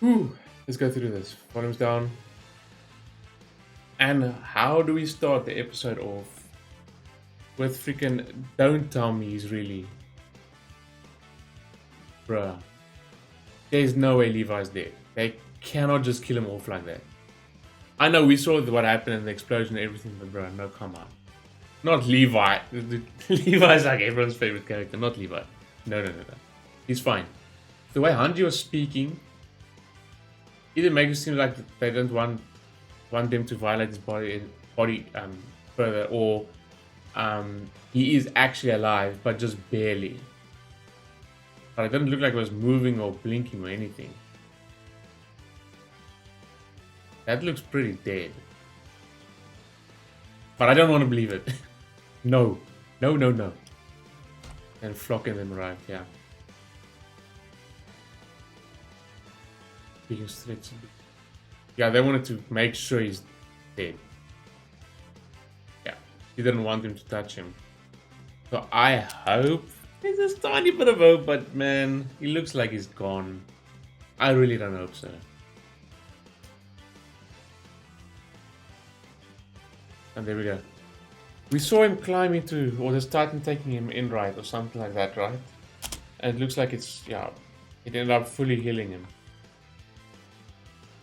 Whew, let's go through this. Volume's down. And how do we start the episode off with freaking don't tell me he's really bruh. There's no way Levi's dead. They cannot just kill him off like that. I know we saw what happened in the explosion and everything, but bruh, no, come on. Not Levi. Levi's like everyone's favorite character, not Levi. No, no, no, no. He's fine. The way Hanji was speaking, either makes it seem like they don't want them to violate his body further, or he is actually alive, but just barely. But it didn't look like it was moving or blinking or anything. That looks pretty dead. But I don't want to believe it. No. No, no, no. And Flock and them arrived, yeah. Biggest threats. Yeah, they wanted to make sure he's dead. Yeah. He didn't want him to touch him. So I hope there's a tiny bit of hope, but man, he looks like he's gone. I really don't hope so. And there we go. We saw him climb into, or this Titan taking him in, right, or something like that, right? And it looks like it's, yeah, it ended up fully healing him.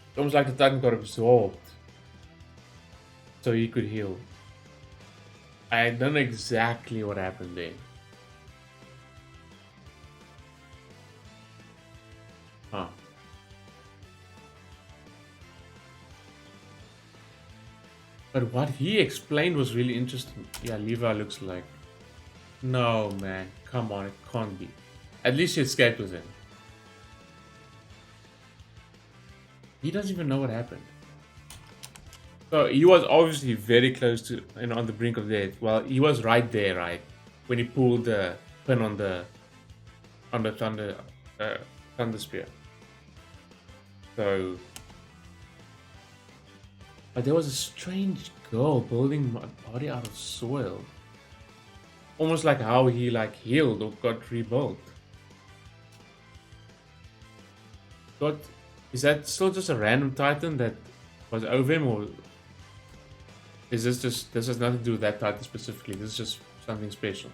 It's almost like the Titan got absorbed, so he could heal. I don't know exactly what happened there. Huh. But what he explained was really interesting. Yeah, Levi looks like... No, man. Come on, it can't be. At least he escaped with him. He doesn't even know what happened. So he was obviously very close to and on the brink of death. Well, he was right there, right? When he pulled the pin on the thunder spear. So, but there was a strange girl building my body out of soil. Almost like how he like healed or got rebuilt. Got is that still just a random Titan that was over him, or is this has nothing to do with that Titan specifically? This is just something special.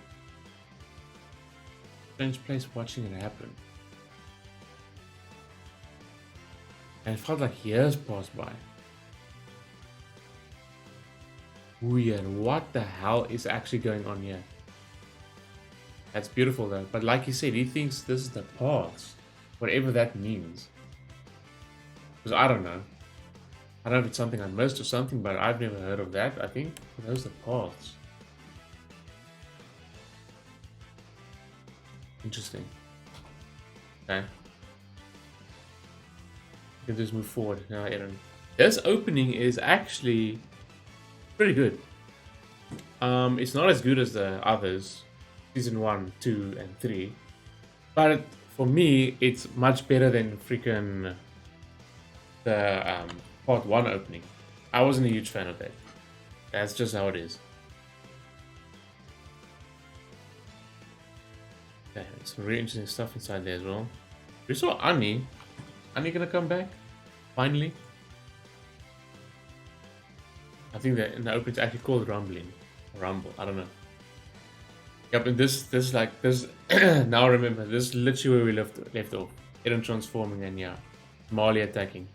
Strange place watching it happen. And it felt like years passed by. Weird. What the hell is actually going on here? That's beautiful though. But like you said, he thinks this is the past. Whatever that means. Because I don't know. I don't know if it's something I missed or something, but I've never heard of that, I think. Those are the paths. Interesting. Okay. We can just move forward now, Eren. This opening is actually pretty good. It's not as good as the others, season 1, 2, and 3. But for me, it's much better than freaking the part 1 opening. I wasn't a huge fan of that. That's just how it is. Okay, some really interesting stuff inside there as well. We saw Annie. Annie gonna come back? Finally? I think that in the opening it's actually called Rumbling. Rumble, I don't know. Yep, and this like this now remember, this is literally where we left off. Eren transforming and yeah. Marley attacking.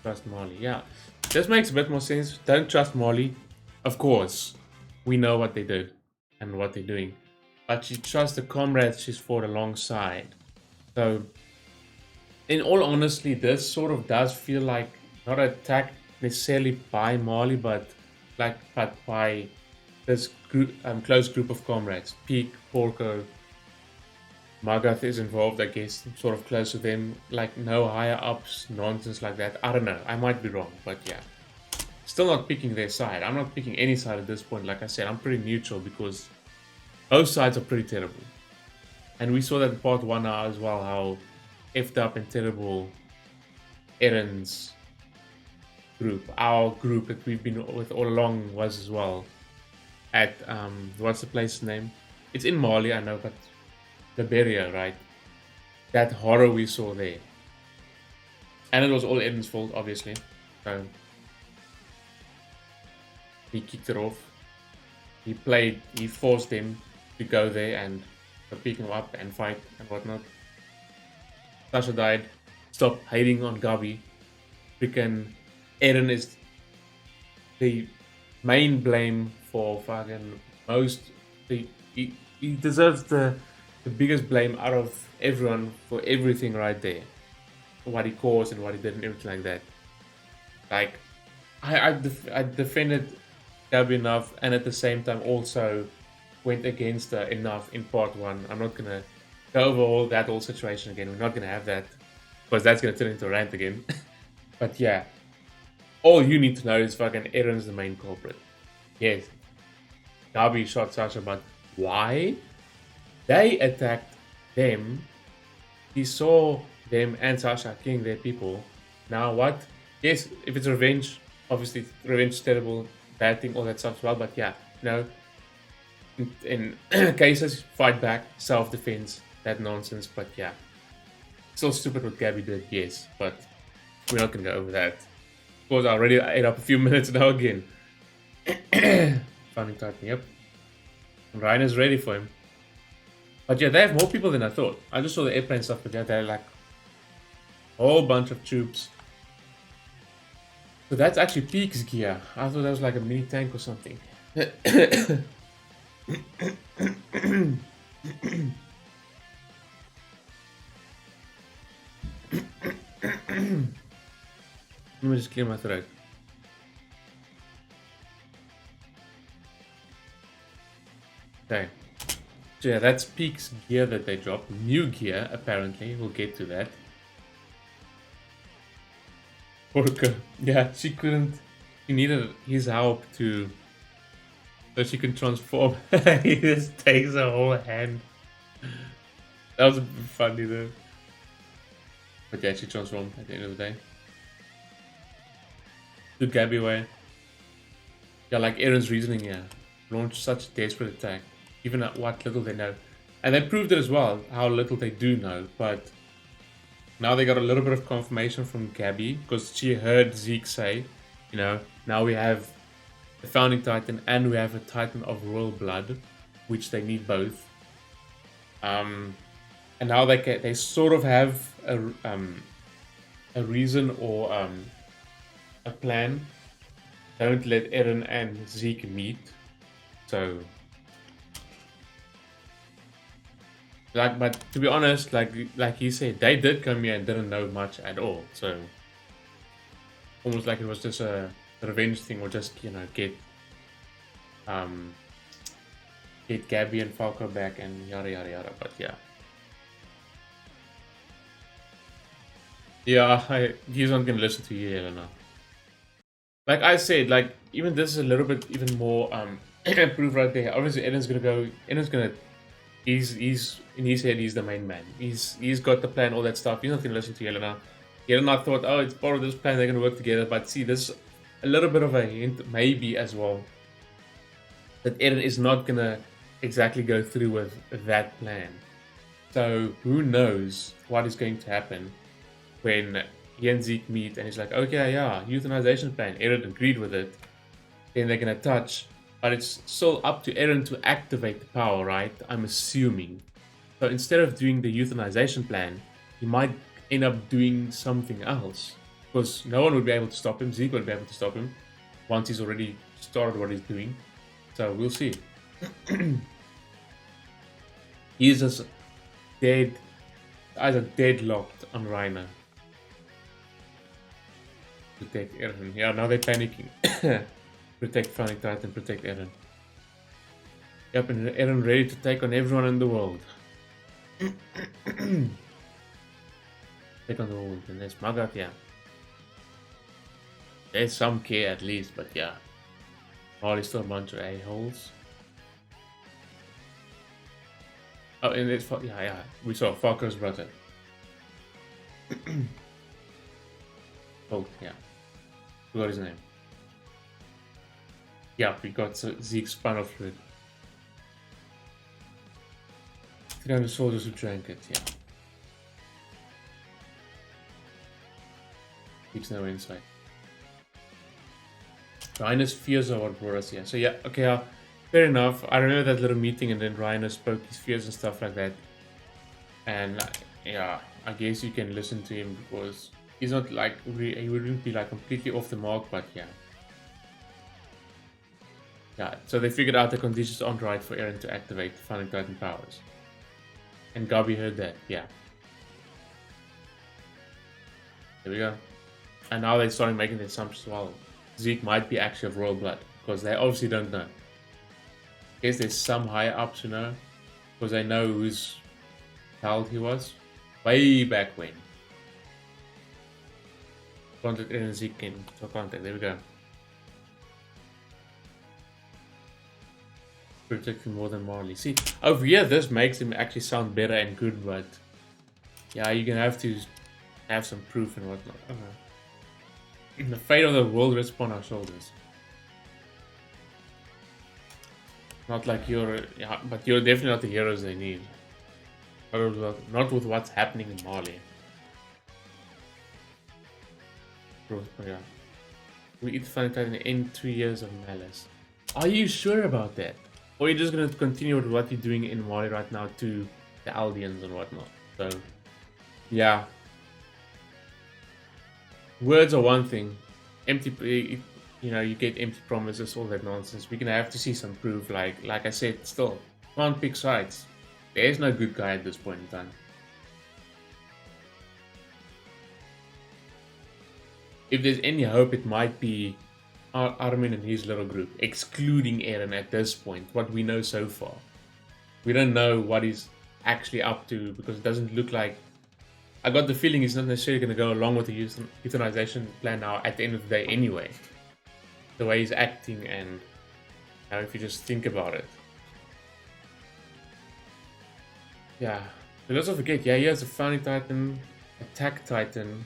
Trust Marley, yeah. This makes a bit more sense. Don't trust Marley. Of course. We know what they did and what they're doing. But she trusts the comrades she's fought alongside. So in all honesty, this sort of does feel like not an attack necessarily by Marley, but by this group, close group of comrades. Peak, Porco, Magath is involved, I guess, sort of close to them, like no higher ups, nonsense like that. I don't know, I might be wrong, but yeah. Still not picking their side. I'm not picking any side at this point. Like I said, I'm pretty neutral because both sides are pretty terrible. And we saw that in part 1 now as well, how effed up and terrible Eren's group, our group that we've been with all along was as well. At, what's the place's name? It's in Mali, I know, but Liberia, right? that horror we saw there. And it was all Eden's fault, obviously. So he kicked it off. He forced them to go there and pick him up and fight and whatnot. Sasha died. Stop hating on Gabi. Freaking Eren is the main blame for fucking most. He deserves the biggest blame out of everyone for everything right there. What he caused and what he did and everything like that. Like, I defended Gabi enough, and at the same time also went against her enough in part 1. I'm not gonna go over that whole situation again. We're not gonna have that, because that's gonna turn into a rant again. But yeah, all you need to know is fucking Eren's the main culprit. Yes, Gabi shot Sasha, but why? They attacked them. He saw them and Sasha killing their people. Now what? Yes, if it's revenge, obviously revenge is terrible, bad thing, all that stuff as well. But yeah, in cases, fight back, self-defense, that nonsense. But yeah, still stupid what Gabi did, yes, but we're not gonna go over that. Of course, I already ate up a few minutes now again. Founding Titan, yep. And Ryan is ready for him. But yeah, they have more people than I thought. I just saw the airplane stuff, but yeah, they're like a whole bunch of troops. So that's actually Peak's gear. I thought that was like a mini tank or something. Let me just clear my throat. Okay. So yeah, that's Peak's gear that they dropped. New gear, apparently. We'll get to that. Orca. Yeah, she couldn't. She needed his help to. So she can transform. He just takes her whole hand. That was funny though. But yeah, she transformed at the end of the day. Took Gabi away. Yeah, like Eren's reasoning here. Launched such a desperate attack. Even at what little they know. And they proved it as well, how little they do know. But now they got a little bit of confirmation from Gabi, because she heard Zeke say, now we have the Founding Titan and we have a Titan of Royal Blood, which they need both. And now they sort of have a reason or a plan. Don't let Eren and Zeke meet. So, but to be honest, like he said, they did come here and didn't know much at all. So, almost like it was just a revenge thing, or just get Gabi and Falco back and yada yada yada. But yeah, he's not gonna listen to you, Elena. Like I said, like even this is a little bit even more proof right there. Obviously, Eden's gonna. He's in his head. He's the main man. He's got the plan, all that stuff. He's not gonna listen to Yelena. Yelena thought, oh, it's part of this plan. They're gonna work together. But see, this is a little bit of a hint, maybe as well, that Eren is not gonna exactly go through with that plan. So who knows what is going to happen when he and Zeke meet, and he's like, okay, yeah, euthanization plan. Eren agreed with it. Then they're gonna touch. But it's still up to Eren to activate the power, right? I'm assuming. So instead of doing the euthanization plan, he might end up doing something else. Because no one would be able to stop him. Zeke would be able to stop him once he's already started what he's doing. So we'll see. He's just dead. Eyes are deadlocked on Reiner. Protect Eren. Yeah, now they're panicking. Protect Founding Titan, protect Eren. Yep, and Eren ready to take on everyone in the world. Take on the world, and there's Magat, yeah. There's some care at least, but yeah. Probably still a bunch of a-holes. Oh, and it's, yeah, we saw Falco's brother. Oh, yeah. Forgot his name. Yeah, we got Zeke's spinal fluid. 300 soldiers who drank it, yeah. Speaks no insight. Rhinus fears are what brought us here. So yeah, okay, fair enough. I remember that little meeting and then Rhinus spoke his fears and stuff like that. And yeah, I guess you can listen to him because he's not like, he wouldn't be like completely off the mark, but yeah. Yeah, so they figured out the conditions aren't right for Eren to activate the Founding Titan powers. And Gabi heard that, yeah. There we go. And now they're starting making the assumptions, well, Zeke might be actually of royal blood, because they obviously don't know. I guess there's some higher ups who know, because they know whose child he was, way back when. Contact Eren and Zeke in contact, there we go. Protect him more than Marley. See, over here, this makes him actually sound better and good, but yeah, you're gonna have to have some proof and whatnot. The fate of the world rests upon our shoulders. Not like you're, yeah, but you're definitely not the heroes they need. Not with what's happening in Mali. Yeah. We eat Founding Titan in 2 years of malice. Are you sure about that? Or are you just going to continue with what you're doing in Mali right now to the Aldeans and whatnot? So, yeah. Words are one thing. Empty, you know, you get empty promises, all that nonsense. We're going to have to see some proof. Like I said, still, can't pick sides. There's no good guy at this point in time. If there's any hope, it might be Armin and his little group, excluding Eren at this point, what we know so far. We don't know what he's actually up to because it doesn't look like... I got the feeling he's not necessarily going to go along with the euthanization plan now at the end of the day anyway. The way he's acting and how if you just think about it. Yeah, but let's not forget, yeah, he has a Founding Titan, Attack Titan,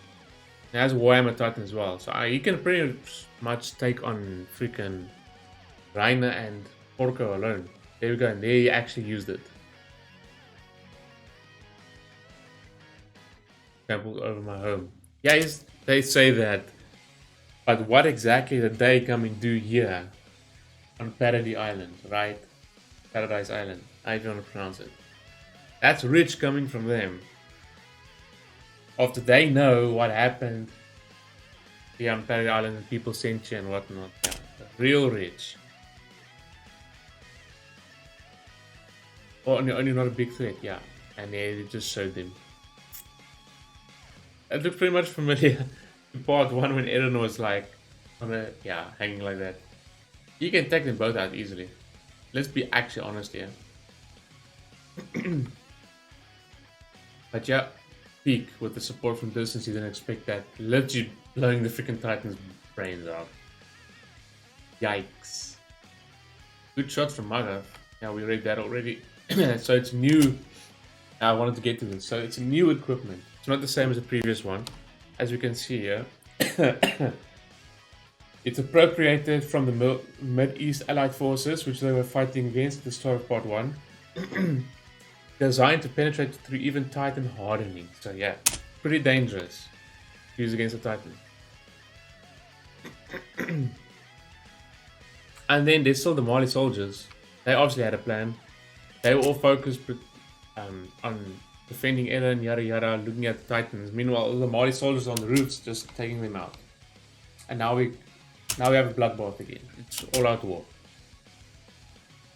he has Warhammer Titan as well, so he can pretty much take on freaking Reiner and Porco alone. There we go, and there he actually used it. Trampled over my home. Yeah, they say that, but what exactly did they come and do here on Paradise Island, right? Paradise Island, I don't want to pronounce it. That's rich coming from them. After they know what happened here on Paradise Island and people sent you and whatnot. Yeah, real rich. Only not a big threat, yeah. And they just showed them. It looked pretty much familiar to part 1 when Eren was like, hanging like that. You can take them both out easily. Let's be actually honest here. But yeah, peak with the support from distance, you didn't expect that. Literally blowing the freaking Titan's brains out. Yikes. Good shot from Magath. Yeah, we read that already. So it's new. I wanted to get to this. So it's new equipment. It's not the same as the previous one. As you can see here. It's appropriated from the Mid-East Allied forces, which they were fighting against at the start of part 1. Designed to penetrate through even Titan hardening. So yeah, pretty dangerous to use against a Titan. And then there's still the Mali soldiers. They obviously had a plan. They were all focused on defending Eren, yada yada, looking at the Titans. Meanwhile, the Mali soldiers on the roofs just taking them out. And now we have a bloodbath again. It's all out war.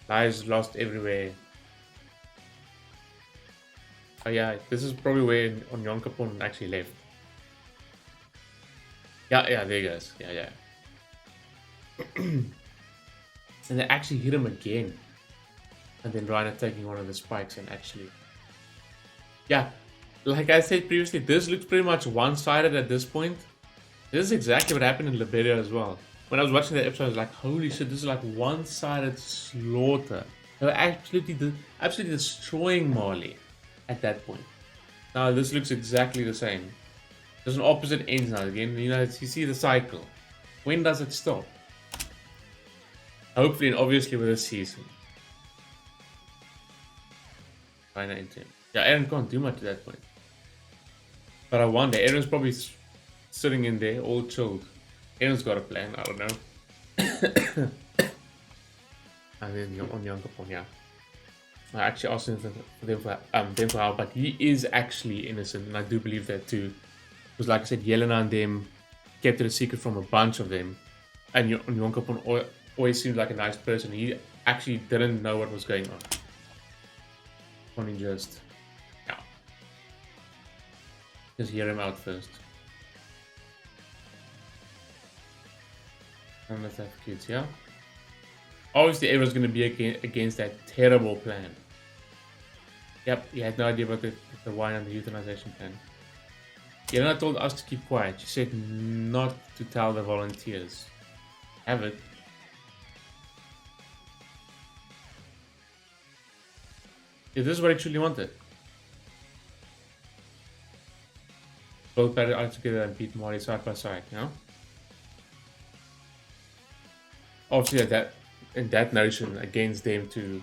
Lives lost everywhere. Oh yeah, this is probably where Onyankopon actually left. Yeah, there he goes. Yeah. And they actually hit him again. And then Reiner taking one of the spikes and actually... Yeah, like I said previously, this looks pretty much one-sided at this point. This is exactly what happened in Liberia as well. When I was watching that episode, I was like, holy shit, this is like one-sided slaughter. They were absolutely destroying Mali at that point. Now this looks exactly the same. There's an opposite ends now again. You know, you see the cycle. When does it stop? Hopefully and obviously with this season. Yeah, Eren can't do much at that point. But I wonder, Eren's probably sitting in there, all chilled. Eren's got a plan, I don't know. And then on Yonkapon, yeah. I actually asked him them for help, but he is actually innocent, and I do believe that too. Because like I said, Yelena and them kept it a secret from a bunch of them. And Yonkapon always seemed like a nice person. He actually didn't know what was going on. Only just, yeah. Just hear him out first. And let's have kids, yeah? Obviously, everyone's going to be against that terrible plan. Yep, he had no idea about the wine and the euthanization plan. Yelena told us to keep quiet. She said not to tell the volunteers. Have it. Is this what I truly wanted? Both battle out together and beat Molly side by side, you know? Obviously, that notion against them to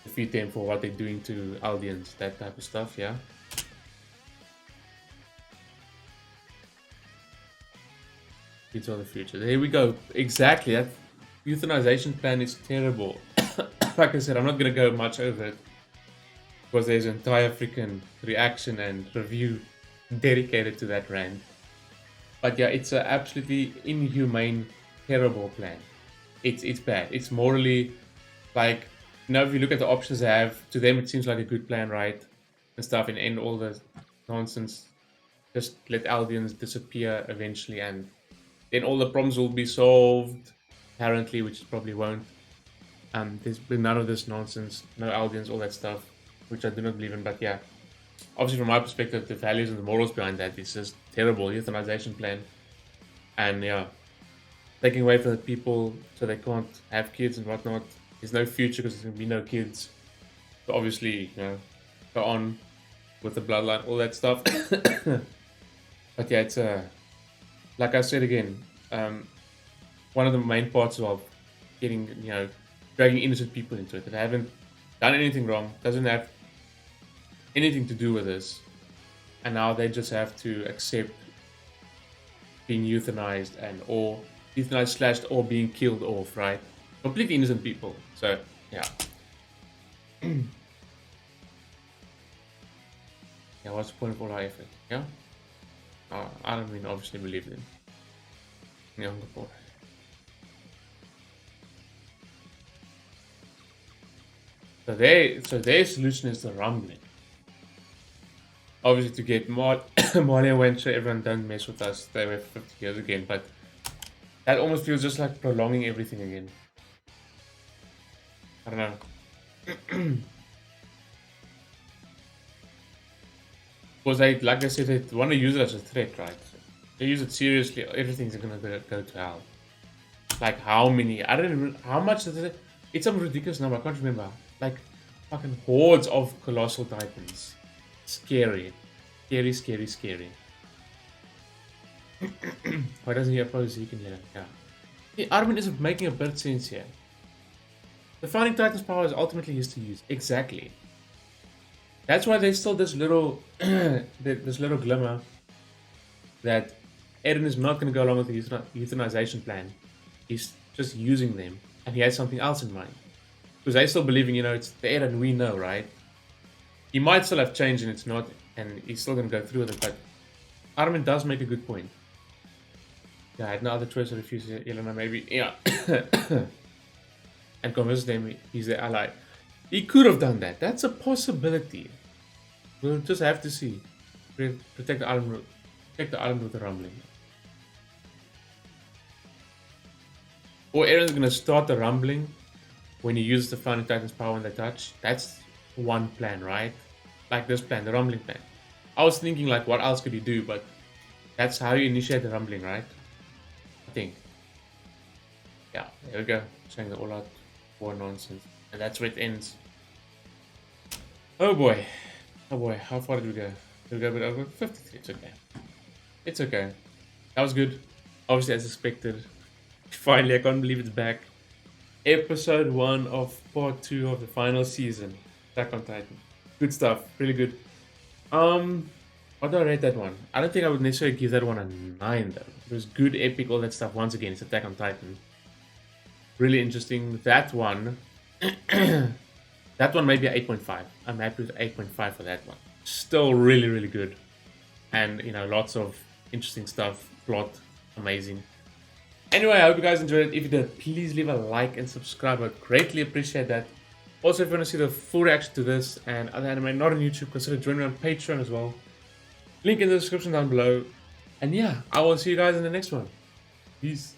defeat them for what they're doing to Aldeans, that type of stuff, yeah? It's all the future. There we go. Exactly. That euthanization plan is terrible. Like I said, I'm not going to go much over it. Because there's an entire freaking reaction and review dedicated to that rant. But yeah, it's an absolutely inhumane, terrible plan. It's bad. It's morally, like, you know, if you look at the options they have, to them it seems like a good plan, right? And stuff, and end all the nonsense. Just let Aldeans disappear eventually, and then all the problems will be solved, apparently, which it probably won't. There's been none of this nonsense, no Aldeans, all that stuff, which I do not believe in, but yeah. Obviously, from my perspective, the values and the morals behind that is just terrible euthanization plan. And yeah, taking away from the people so they can't have kids and whatnot. There's no future because there's going to be no kids. So obviously, you know, go on with the bloodline, all that stuff. But yeah, it's like I said again, one of the main parts of getting, you know, dragging innocent people into it that haven't done anything wrong, doesn't have anything to do with this, and now they just have to accept being euthanized and or euthanized / or being killed off, right? Completely innocent people. So yeah. Yeah, what's the point of all our effort? Yeah? I don't mean obviously believe in younger boy. So their solution is the rumbling. Obviously to get Molly and went so everyone don't mess with us, they were 50 years again, but that almost feels just like prolonging everything again. I don't know. Because they, like I said, they want to use it as a threat, right? They use it seriously, everything's gonna go to hell. Like how many? I don't even. How much is it? It's some ridiculous number. I can't remember. Like fucking hordes of colossal titans. Scary, scary, scary, scary. Why doesn't he oppose he can hear it? Yeah. The argument isn't making a bit of sense here. The founding titan's power is ultimately his to use. Exactly. That's why there's still this little, this little glimmer that Eren is not going to go along with the euthanization plan. He's just using them, and he has something else in mind. Because they're still believing, you know, it's the Eren we know, right? He might still have changed and it's not, and he's still going to go through with it, but Armin does make a good point. Yeah, I had no other choice to refuse Yelena, maybe. Yeah. And convince them he's their ally. He could have done that. That's a possibility. We'll just have to see. Protect the island. Protect the island with the rumbling. Or Eren's gonna start the rumbling when he uses the founding titan's power when they touch. That's one plan, right? Like this plan, the rumbling plan. I was thinking like, what else could he do? But that's how you initiate the rumbling, right? I think. Yeah, there we go. Saying the all-out war nonsense, and that's where it ends. Oh boy, oh boy. How far did we go? Did we go a bit over 50? It's okay. It's okay. That was good. Obviously, as expected. Finally, I can't believe it's back. Episode 1 of part 2 of the final season. Attack on Titan. Good stuff. Really good. What do I rate that one? I don't think I would necessarily give that one a 9 though. It was good, epic, all that stuff. Once again, it's Attack on Titan. Really interesting. That one, that one may be 8.5. I'm happy with 8.5 for that one. Still really, really good. And, you know, lots of interesting stuff. Plot, amazing. Anyway, I hope you guys enjoyed it. If you did, please leave a like and subscribe. I greatly appreciate that. Also, if you want to see the full reaction to this and other anime not on YouTube, consider joining me on Patreon as well. Link in the description down below. And yeah, I will see you guys in the next one. Peace.